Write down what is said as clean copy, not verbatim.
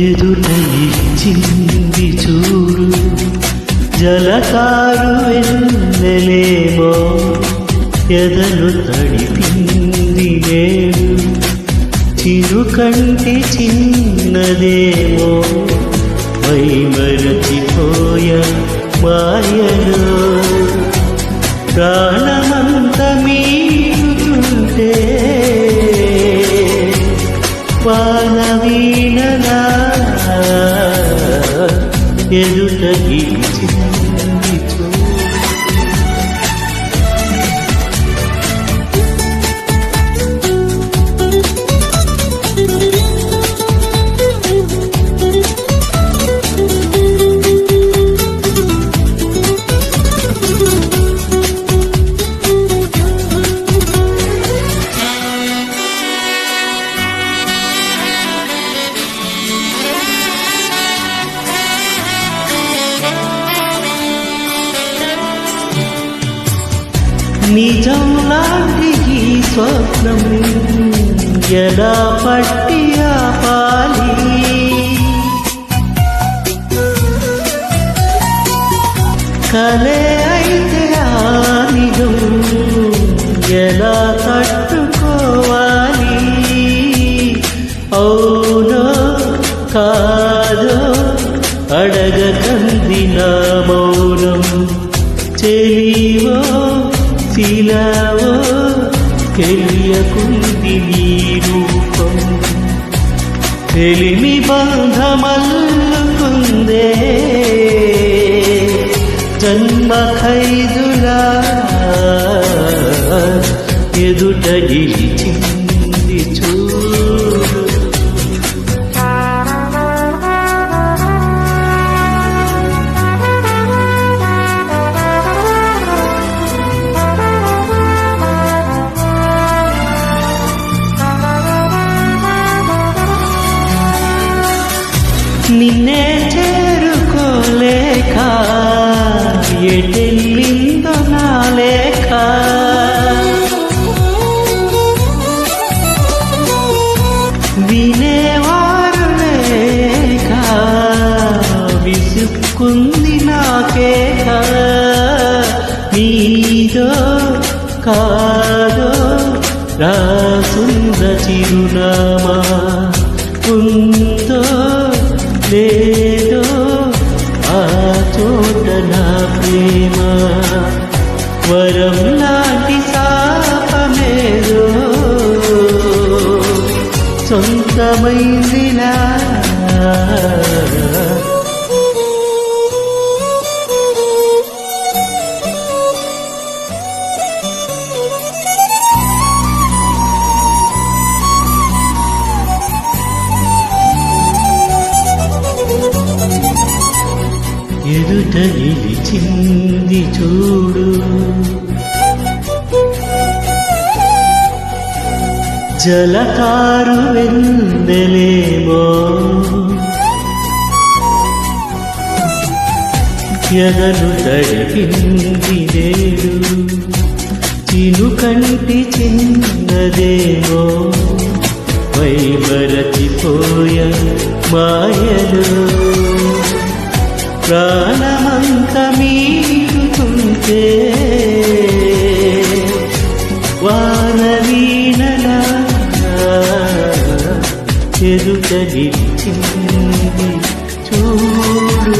ఎదుట ఇచ్చింది చూడు జలకారు వెన్నెలేమో ఎదలు తడిపింది నేడు చిరుకంటి చిన్నదేమో మై మరచిపోయ మాయలో ప్రాణమంత మీరుతుంటే వానవీణలా ఎదుట గీచింది చూడు. నిజం లాంటి ఈ స్వప్నం ఎలా పట్టి ఆపాలి కలే అయితే ఆ నిజం ఎలా తట్టుకోవాలి అవునో కాదో అడగకంది నా మౌనం చెలివో శిలావో తెలియకుంది నీ రూపం తెలిమి బంధమల్లుకుందే జన్మ ఖైదులా ఎదుట నిలిచింది చూడు. నిన్నే చేరుకోలేక ఎటెళ్ళిందో నా లేక వినేవారు లేక విసుక్కుంది నాకేక నీదో కాదో రాసుంద చిరునామా ఉందో లేదో ఆ చోట నా ప్రేమ వరం లాంటి శాపమేదో సొంతమైందిలా ఎదుట నిలిచింది చూడు జలకారు వెన్నెలేమో ఎదలు తడిపింది నేడు చినుకంటి చిన్నదేమో మై మరచిపోయ మాయలో ప్రాణమంత మీరుతుంటే వానవీణలా ఎదుట నిలిచింది చూడు.